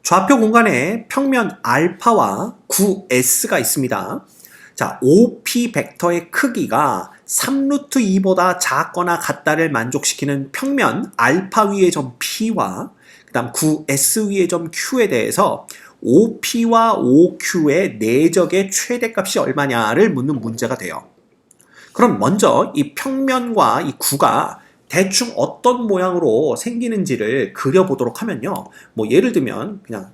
좌표 공간에 평면 알파와 구 S가 있습니다. 자, OP 벡터의 크기가 3루트 2보다 작거나 같다를 만족시키는 평면 알파 위의 점 P와 그 다음 구 S 위의 점 Q에 대해서 OP와 OQ의 내적의 최대값이 얼마냐를 묻는 문제가 돼요. 그럼 먼저 이 평면과 이 구가 대충 어떤 모양으로 생기는지를 그려보도록 하면요. 뭐 예를 들면 그냥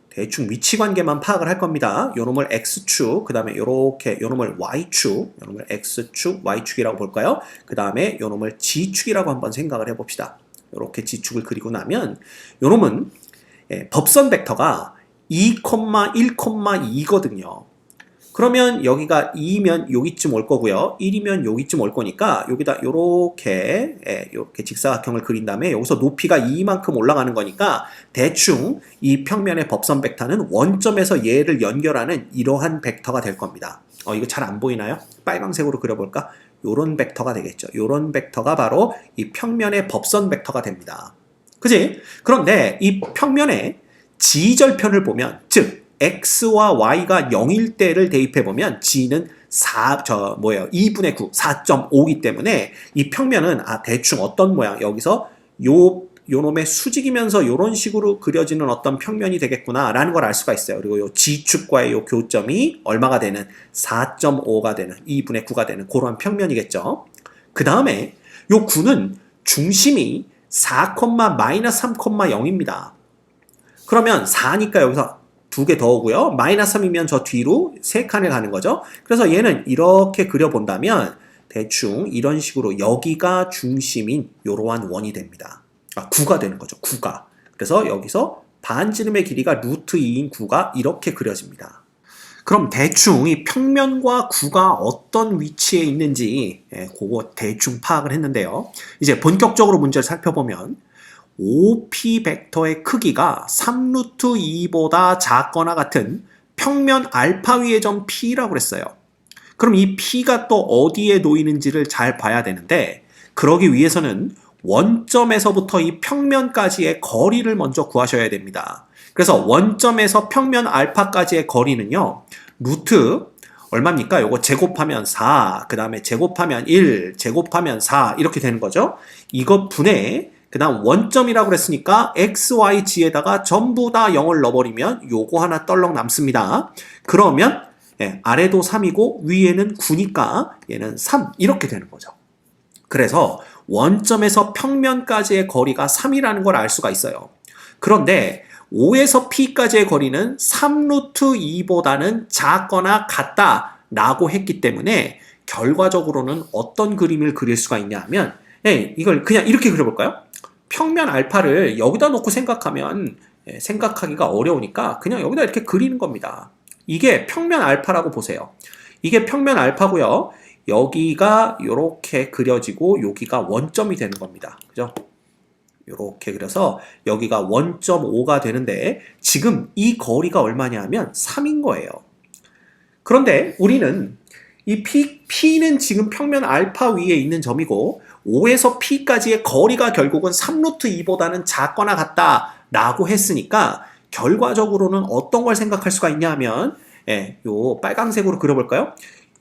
대충 위치관계만 파악을 할 겁니다. 요 놈을 X축, 그 다음에 요렇게 요 놈을 Y축, 요 놈을 X축, Y축이라고 볼까요? 그 다음에 요 놈을 G축이라고 한번 생각을 해봅시다. 요렇게 G축을 그리고 나면 요 놈은 법선 벡터가 2,1,2거든요. 그러면 여기가 2면 여기쯤 올 거고요. 1이면 여기쯤 올 거니까 여기다 요렇게 직사각형을 그린 다음에 여기서 높이가 2만큼 올라가는 거니까 대충 이 평면의 법선 벡터는 원점에서 얘를 연결하는 이러한 벡터가 될 겁니다. 이거 잘 안 보이나요? 빨강색으로 그려볼까? 요런 벡터가 되겠죠. 요런 벡터가 바로 이 평면의 법선 벡터가 됩니다. 그지? 그런데 이 평면의 지절편을 보면, 즉 x와 y가 0일 때를 대입해보면 g는 2분의 9, 4.5이기 때문에 이 평면은 대충 어떤 모양, 여기서 요 놈의 수직이면서 요런 식으로 그려지는 어떤 평면이 되겠구나 라는 걸 알 수가 있어요. 그리고 요 g축과의 요 교점이 얼마가 되는 4.5가 되는 2분의 9가 되는 그런 평면이겠죠. 그 다음에 요 9는 중심이 4,-3,0입니다. 그러면 4니까 여기서 2개 더 오고요. -3이면 저 뒤로 3칸을 가는 거죠. 그래서 얘는 이렇게 그려본다면 대충 이런 식으로 여기가 중심인 이러한 원이 됩니다. 9가 되는 거죠. 9가. 그래서 여기서 반지름의 길이가 루트 2인 9가 이렇게 그려집니다. 그럼 대충 이 평면과 구가 어떤 위치에 있는지 그거 대충 파악을 했는데요. 이제 본격적으로 문제를 살펴보면 OP 벡터의 크기가 3루트 2보다 작거나 같은 평면 알파 위의 점 P라고 그랬어요. 그럼 이 P가 또 어디에 놓이는지를 잘 봐야 되는데, 그러기 위해서는 원점에서부터 이 평면까지의 거리를 먼저 구하셔야 됩니다. 그래서 원점에서 평면 알파까지의 거리는요, 루트 얼마입니까? 요거 제곱하면 4, 그 다음에 제곱하면 1, 제곱하면 4 이렇게 되는 거죠. 이거 분의 그 다음 원점이라고 그랬으니까 x, y, g에다가 전부 다 0을 넣어버리면 요거 하나 떨렁 남습니다. 그러면 아래도 3이고 위에는 9니까 얘는 3 이렇게 되는 거죠. 그래서 원점에서 평면까지의 거리가 3이라는 걸 알 수가 있어요. 그런데 O에서 P까지의 거리는 3루트 2보다는 작거나 같다라고 했기 때문에 결과적으로는 어떤 그림을 그릴 수가 있냐 하면 이걸 그냥 이렇게 그려볼까요? 평면 알파를 여기다 놓고 생각하기가 어려우니까 그냥 여기다 이렇게 그리는 겁니다. 이게 평면 알파라고 보세요. 이게 평면 알파고요. 여기가 이렇게 그려지고 여기가 원점이 되는 겁니다. 그죠? 이렇게 그려서 여기가 원점 5가 되는데 지금 이 거리가 얼마냐 하면 3인 거예요. 그런데 우리는 이 P는 지금 평면 알파 위에 있는 점이고 O에서 P까지의 거리가 결국은 3루트 2보다는 작거나 같다라고 했으니까 결과적으로는 어떤 걸 생각할 수가 있냐 하면 요 빨강색으로 그려볼까요?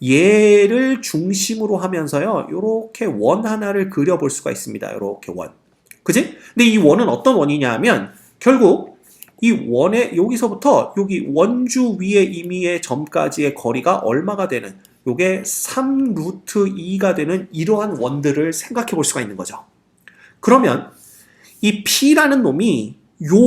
얘를 중심으로 하면서요. 요렇게 원 하나를 그려볼 수가 있습니다. 요렇게 원. 그지? 근데 이 원은 어떤 원이냐 하면 결국 이 원의 여기서부터 여기 원주 위에 임의의 점까지의 거리가 얼마가 되는 요게 3루트 2가 되는 이러한 원들을 생각해 볼 수가 있는 거죠. 그러면 이 P라는 놈이 요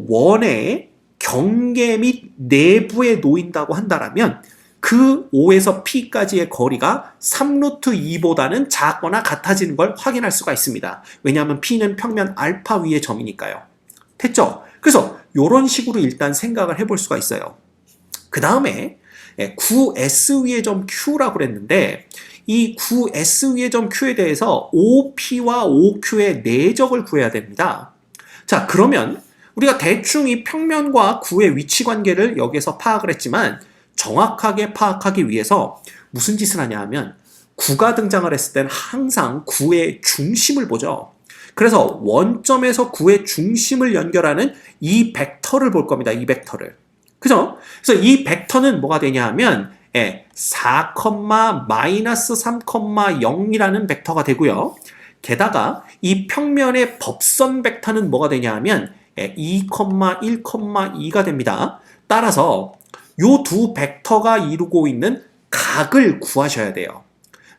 원의 경계 및 내부에 놓인다고 한다면 그 O에서 P까지의 거리가 3루트 2보다는 작거나 같아지는 걸 확인할 수가 있습니다. 왜냐하면 P는 평면 알파 위의 점이니까요. 됐죠? 그래서 이런 식으로 일단 생각을 해볼 수가 있어요. 그 다음에 구 S 위의 점 Q라고 그랬는데 이 구 S 위의 점 Q에 대해서 OP와 OQ의 내적을 구해야 됩니다. 자, 그러면 우리가 대충 이 평면과 구의 위치 관계를 여기에서 파악을 했지만 정확하게 파악하기 위해서 무슨 짓을 하냐 하면 구가 등장을 했을 때는 항상 구의 중심을 보죠. 그래서 원점에서 구의 중심을 연결하는 이 벡터를 볼 겁니다. 이 벡터를. 그죠? 그래서 이 벡터는 뭐가 되냐 하면 4, 마이너스 3,0이라는 벡터가 되고요. 게다가 이 평면의 법선 벡터는 뭐가 되냐 하면 2, 1,2가 됩니다. 따라서 요 두 벡터가 이루고 있는 각을 구하셔야 돼요.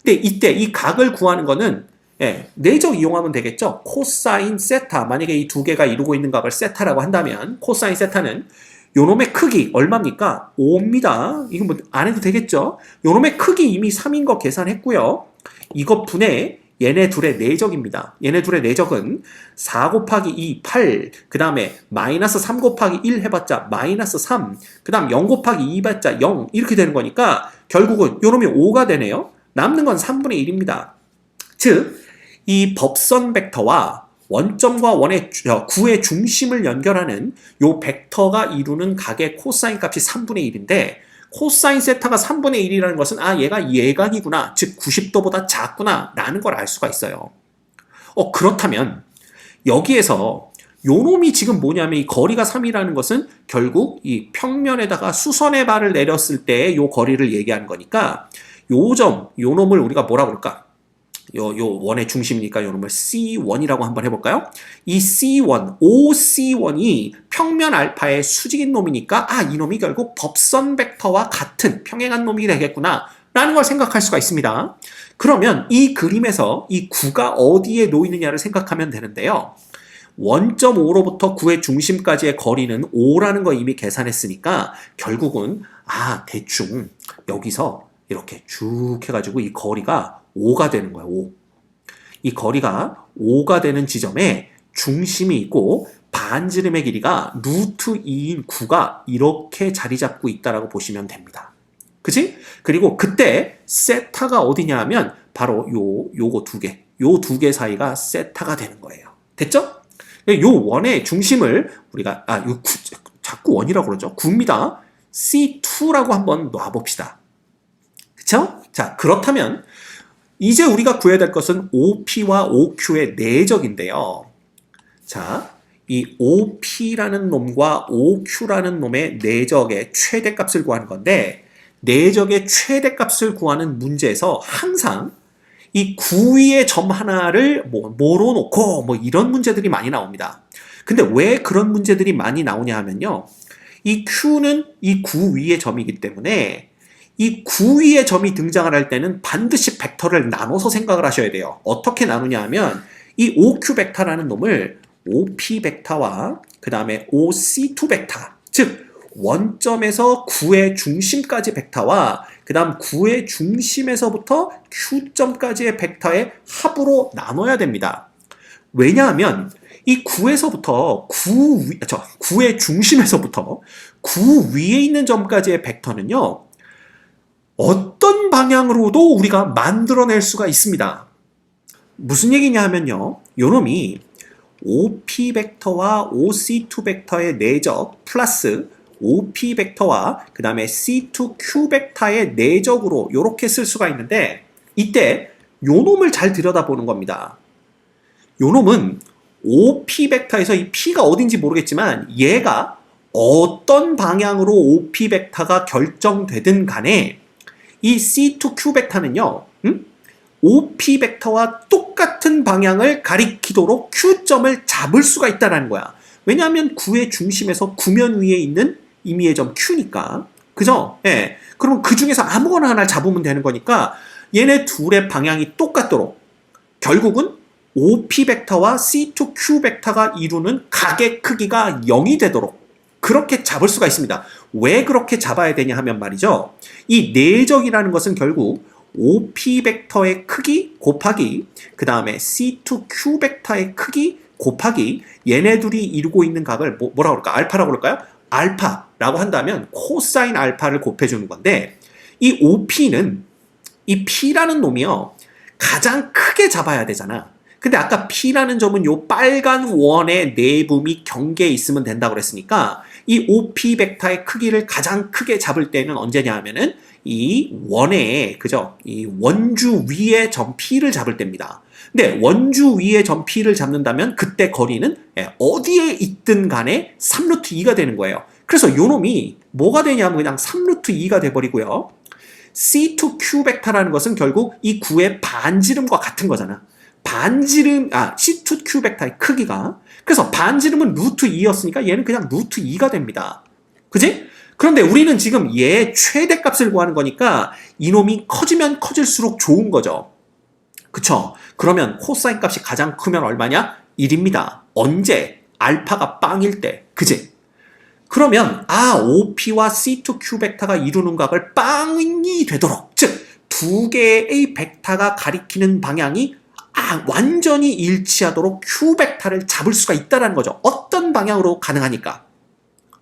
근데 이때 이 각을 구하는 거는 내적 이용하면 되겠죠. 코사인 세타, 만약에 이 두 개가 이루고 있는 각을 세타라고 한다면 코사인 세타는 요놈의 크기 얼마입니까? 5입니다. 이거 뭐 안 해도 되겠죠? 요놈의 크기 이미 3인 거 계산했고요. 이거 분의 얘네 둘의 내적입니다. 얘네 둘의 내적은 4 곱하기 2, 8, 그 다음에 마이너스 3 곱하기 1 해봤자 마이너스 3, 그 다음 0 곱하기 2 해봤자 0 이렇게 되는 거니까 결국은 요놈이 5가 되네요. 남는 건 3분의 1입니다. 즉, 이 법선 벡터와 원점과 원의 구의 중심을 연결하는 요 벡터가 이루는 각의 코사인 값이 3분의 1인데 코사인 세타가 3분의 1이라는 것은 얘가 예각이구나, 즉 90도보다 작구나 라는 걸 알 수가 있어요. 그렇다면 여기에서 요놈이 지금 뭐냐면 이 거리가 3이라는 것은 결국 이 평면에다가 수선의 발을 내렸을 때 요 거리를 얘기하는 거니까 요놈을 우리가 뭐라 그럴까? 요 원의 중심이니까 요놈을 C1이라고 한번 해볼까요? 이 C1, OC1이 평면 알파의 수직인 놈이니까 이놈이 결국 법선 벡터와 같은 평행한 놈이 되겠구나 라는 걸 생각할 수가 있습니다. 그러면 이 그림에서 이 구가 어디에 놓이느냐를 생각하면 되는데요. 원점 5로부터 구의 중심까지의 거리는 5라는 거 이미 계산했으니까 결국은 대충 여기서 이렇게 쭉 해가지고 이 거리가 5가 되는 거야. 5. 이 거리가 5가 되는 지점에 중심이 있고 반지름의 길이가 루트 2인 9가 이렇게 자리 잡고 있다라고 보시면 됩니다. 그치? 그리고 그때 세타가 어디냐 하면 바로 요거 두 개. 요 두 개 사이가 세타가 되는 거예요. 됐죠? 요 원의 중심을 우리가 자꾸 원이라고 그러죠. 9입니다. C2라고 한번 놔봅시다. 그쵸? 자, 그렇다면 이제 우리가 구해야 될 것은 OP와 OQ의 내적인데요. 자, 이 OP라는 놈과 OQ라는 놈의 내적의 최대값을 구하는 건데 내적의 최대값을 구하는 문제에서 항상 이 9 위의 점 하나를 뭐로 놓고 이런 문제들이 많이 나옵니다. 근데 왜 그런 문제들이 많이 나오냐 하면요. 이 Q는 이 9 위의 점이기 때문에 이 9 위의 점이 등장을 할 때는 반드시 벡터를 나눠서 생각을 하셔야 돼요. 어떻게 나누냐 하면 이 OQ 벡터라는 놈을 OP 벡터와 그 다음에 OC2 벡터, 즉 원점에서 9의 중심까지 벡터와 그 다음 9의 중심에서부터 Q점까지의 벡터의 합으로 나눠야 됩니다. 왜냐하면 이 9에서부터 9의 중심에서부터 9 위에 있는 점까지의 벡터는요. 어떤 방향으로도 우리가 만들어낼 수가 있습니다. 무슨 얘기냐 하면요. 요놈이 OP 벡터와 OC2 벡터의 내적 플러스 OP 벡터와 그 다음에 C2Q 벡터의 내적으로 이렇게 쓸 수가 있는데 이때 요놈을 잘 들여다보는 겁니다. 요놈은 OP 벡터에서 이 P가 어딘지 모르겠지만 얘가 어떤 방향으로 OP 벡터가 결정되든 간에 이 C2Q 벡터는요, OP 벡터와 똑같은 방향을 가리키도록 Q점을 잡을 수가 있다는 거야. 왜냐하면 9의 중심에서 구면 위에 있는 임의의 점 Q니까. 그죠? 예. 그럼 그 중에서 아무거나 하나를 잡으면 되는 거니까 얘네 둘의 방향이 똑같도록 결국은 OP 벡터와 C2Q 벡터가 이루는 각의 크기가 0이 되도록 그렇게 잡을 수가 있습니다. 왜 그렇게 잡아야 되냐 하면 말이죠. 이 내적이라는 것은 결국 OP 벡터의 크기 곱하기 그 다음에 C2Q 벡터의 크기 곱하기 얘네 둘이 이루고 있는 각을 뭐라고 그럴까? 알파라고 그럴까요? 알파라고 한다면 코사인 알파를 곱해주는 건데 이 OP는 이 P라는 놈이요. 가장 크게 잡아야 되잖아. 근데 아까 P라는 점은 요 빨간 원의 내부 및 경계에 있으면 된다고 그랬으니까 이 OP 벡터의 크기를 가장 크게 잡을 때는 언제냐 하면은 이 원의, 그죠? 이 원주 위의 점 P를 잡을 때입니다. 근데 원주 위의 점 P를 잡는다면 그때 거리는 어디에 있든 간에 3루트 2가 되는 거예요. 그래서 요 놈이 뭐가 되냐면 그냥 3루트 2가 돼버리고요. C2Q 벡터라는 것은 결국 이 구의 반지름과 같은 거잖아. C2Q 벡터의 크기가. 그래서 반지름은 루트 2였으니까 얘는 그냥 루트 2가 됩니다. 그지? 그런데 우리는 지금 얘 최대값을 구하는 거니까 이놈이 커지면 커질수록 좋은 거죠. 그쵸? 그러면 코사인 값이 가장 크면 얼마냐? 1입니다. 언제? 알파가 빵일 때. 그지? 그러면 OP와 C2Q 벡터가 이루는 각을 빵이 되도록, 즉 두 개의 벡터가 가리키는 방향이 완전히 일치하도록 Q 벡터를 잡을 수가 있다는 거죠. 어떤 방향으로 가능하니까.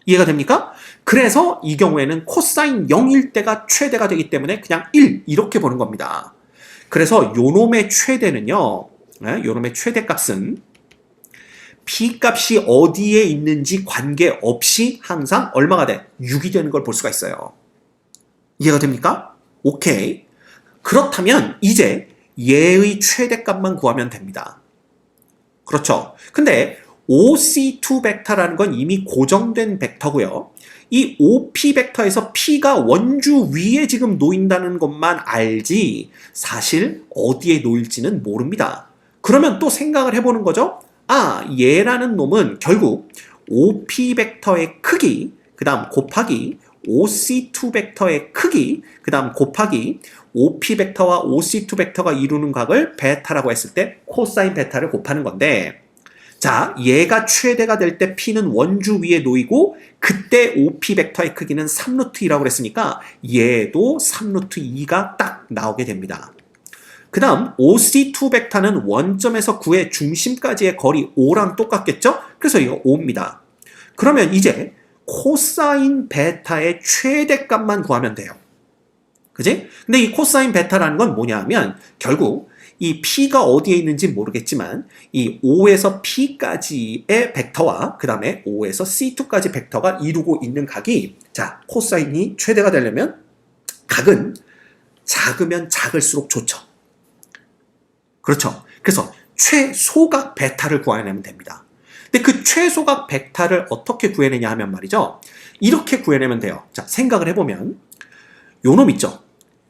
이해가 됩니까? 그래서 이 경우에는 코사인 0일 때가 최대가 되기 때문에 그냥 1 이렇게 보는 겁니다. 그래서 요놈의 최대는요, 요놈의 최대값은 P 값이 어디에 있는지 관계없이 항상 얼마가 돼? 6이 되는 걸 볼 수가 있어요. 이해가 됩니까? 오케이. 그렇다면 이제 얘의 최대값만 구하면 됩니다. 그렇죠. 근데 OC2 벡터라는 건 이미 고정된 벡터고요. 이 OP 벡터에서 P가 원주 위에 지금 놓인다는 것만 알지 사실 어디에 놓일지는 모릅니다. 그러면 또 생각을 해보는 거죠. 얘라는 놈은 결국 OP 벡터의 크기, 그 다음 곱하기 OC2 벡터의 크기, 그 다음 곱하기 OP 벡터와 OC2 벡터가 이루는 각을 베타라고 했을 때 코사인 베타를 곱하는 건데, 자, 얘가 최대가 될 때 P는 원주 위에 놓이고 그때 OP 벡터의 크기는 3루트 2라고 그랬으니까 얘도 3루트 2가 딱 나오게 됩니다. 그 다음 OC2 벡터는 원점에서 구의 중심까지의 거리 5랑 똑같겠죠? 그래서 이거 5입니다. 그러면 이제 코사인 베타의 최대값만 구하면 돼요. 그지? 근데 이 코사인 베타라는 건 뭐냐 하면 결국 이 P가 어디에 있는지 모르겠지만 이 O에서 P까지의 벡터와 그 다음에 O에서 C2까지 벡터가 이루고 있는 각이, 자, 코사인이 최대가 되려면 각은 작으면 작을수록 좋죠. 그렇죠. 그래서 최소각 베타를 구해내면 됩니다. 근데 그 최소각 베타를 어떻게 구해내냐 하면 말이죠. 이렇게 구해내면 돼요. 자, 생각을 해보면 요 놈 있죠.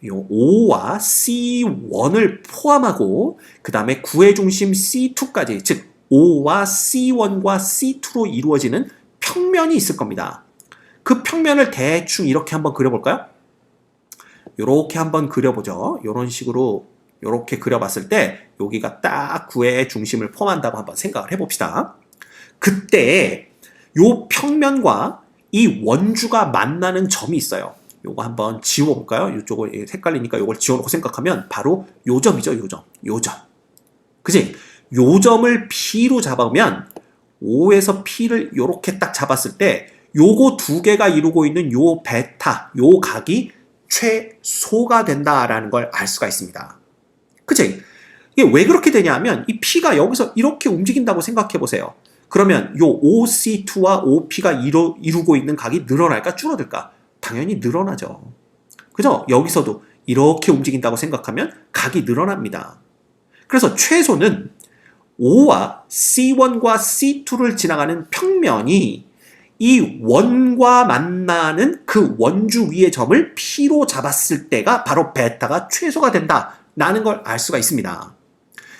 요 O와 C1을 포함하고 그 다음에 구의 중심 C2까지, 즉 O와 C1과 C2로 이루어지는 평면이 있을 겁니다. 그 평면을 대충 이렇게 한번 그려볼까요? 요렇게 한번 그려보죠. 요런 식으로 요렇게 그려봤을 때 여기가 딱 구의 중심을 포함한다고 한번 생각을 해봅시다. 그때 요 평면과 이 원주가 만나는 점이 있어요. 요거 한번 지워볼까요? 이쪽을 헷갈리니까 요걸 지워놓고 생각하면 바로 요 점이죠. 요 점. 요 점. 그지? 요 점을 P로 잡으면 O에서 P를 요렇게 딱 잡았을 때 요거 두 개가 이루고 있는 요 베타, 요 각이 최소가 된다라는 걸 알 수가 있습니다. 그치? 이게 왜 그렇게 되냐 하면 이 P가 여기서 이렇게 움직인다고 생각해 보세요. 그러면 요 OC2와 OP가 이루고 있는 각이 늘어날까 줄어들까? 당연히 늘어나죠. 그죠? 여기서도 이렇게 움직인다고 생각하면 각이 늘어납니다. 그래서 최소는 O와 C1과 C2를 지나가는 평면이 이 원과 만나는 그 원주 위의 점을 P로 잡았을 때가 바로 베타가 최소가 된다라는 걸 알 수가 있습니다.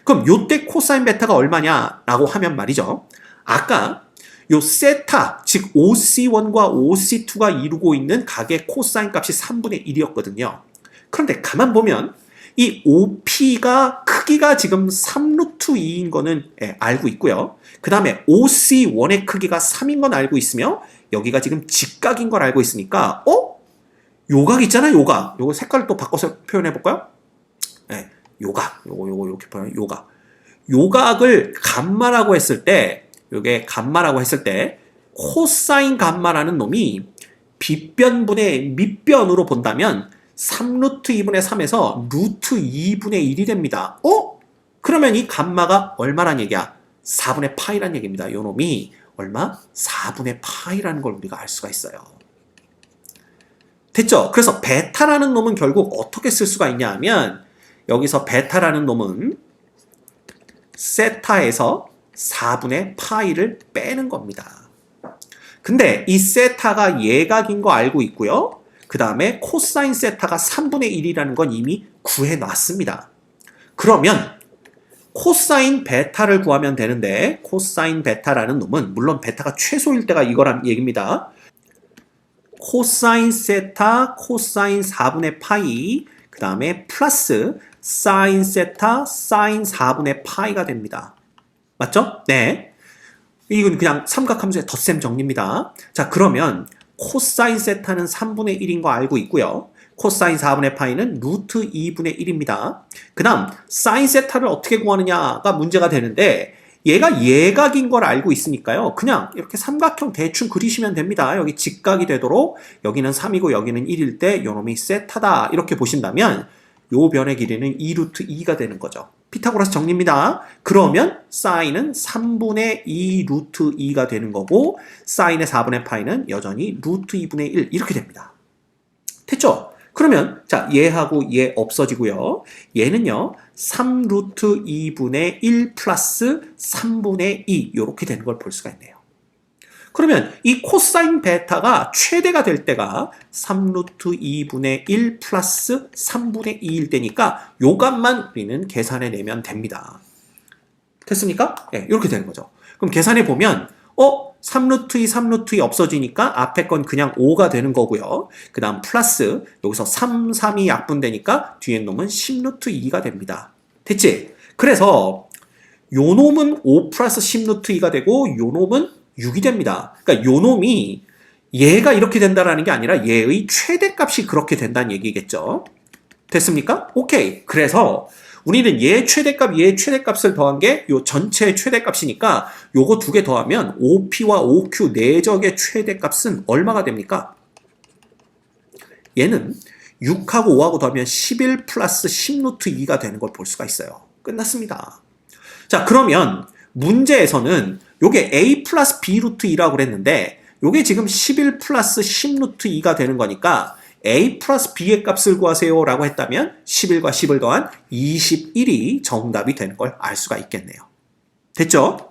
그럼 요때 코사인 베타가 얼마냐라고 하면 말이죠. 아까 요 세타, 즉 OC1과 OC2가 이루고 있는 각의 코사인 값이 3분의 1이었거든요. 그런데 가만 보면 이 OP가 크기가 지금 3루트 2인 거는 알고 있고요. 그 다음에 OC1의 크기가 3인 건 알고 있으며 여기가 지금 직각인 걸 알고 있으니까 요각 있잖아요. 요각. 요거 색깔을 또 바꿔서 표현해 볼까요? 요각. 요거 이렇게 표현해요. 요각. 요각을 감마라고 했을 때, 요게 감마라고 했을 때 코사인 감마라는 놈이 빗변분의 밑변으로 본다면 3루트 2분의 3에서 루트 2분의 1이 됩니다. 그러면 이 감마가 얼마란 얘기야? 4분의 파이란 얘기입니다. 요 놈이 얼마? 4분의 파이라는 걸 우리가 알 수가 있어요. 됐죠? 그래서 베타라는 놈은 결국 어떻게 쓸 수가 있냐 하면 여기서 베타라는 놈은 세타에서 4분의 파이를 빼는 겁니다. 근데 이 세타가 예각인 거 알고 있고요. 그 다음에 코사인 세타가 3분의 1이라는 건 이미 구해놨습니다. 그러면 코사인 베타를 구하면 되는데 코사인 베타라는 놈은 물론 베타가 최소일 때가 이거란 얘기입니다. 코사인 세타, 코사인 4분의 파이, 그 다음에 플러스 사인 세타, 사인 4분의 파이가 됩니다. 맞죠? 네. 이건 그냥 삼각함수의 덧셈 정리입니다. 자, 그러면 코사인 세타는 3분의 1인 거 알고 있고요. 코사인 4분의 파이는 루트 2분의 1입니다. 그 다음 사인 세타를 어떻게 구하느냐가 문제가 되는데 얘가 예각인 걸 알고 있으니까요. 그냥 이렇게 삼각형 대충 그리시면 됩니다. 여기 직각이 되도록 여기는 3이고 여기는 1일 때 요놈이 세타다 이렇게 보신다면 요 변의 길이는 2루트 2가 되는 거죠. 피타고라스 정리입니다. 그러면 사인은 3분의 2 루트 2가 되는 거고 사인의 4분의 파이는 여전히 루트 2분의 1 이렇게 됩니다. 됐죠? 그러면 자 얘하고 얘 없어지고요. 얘는요 3루트 2분의 1 플러스 3분의 2 이렇게 되는 걸 볼 수가 있네요. 그러면 이 코사인 베타가 최대가 될 때가 3루트 2분의 1 플러스 3분의 2일 때니까 요 값만 우리는 계산해 내면 됩니다. 됐습니까? 네, 이렇게 되는 거죠. 그럼 계산해 보면 3루트 2, 3루트 2 없어지니까 앞에 건 그냥 5가 되는 거고요. 그 다음 플러스 여기서 3, 3이 약분되니까 뒤에 놈은 10루트 2가 됩니다. 됐지? 그래서 요 놈은 5 플러스 10루트 2가 되고 요 놈은 6이 됩니다. 그러니까 요 놈이 얘가 이렇게 된다라는 게 아니라 얘의 최대값이 그렇게 된다는 얘기겠죠. 됐습니까? 오케이. 그래서 우리는 얘 최대값을 더한 게 요 전체의 최대값이니까 요거 두 개 더하면 5p와 5q 내적의 최대값은 얼마가 됩니까? 얘는 6하고 5하고 더하면 11 플러스 10루트 2가 되는 걸 볼 수가 있어요. 끝났습니다. 자, 그러면 문제에서는 요게 a 플러스 b 루트 2라고 그랬는데 요게 지금 11 플러스 10 루트 2가 되는 거니까 a 플러스 b의 값을 구하세요 라고 했다면 11과 10을 더한 21이 정답이 되는 걸 알 수가 있겠네요. 됐죠?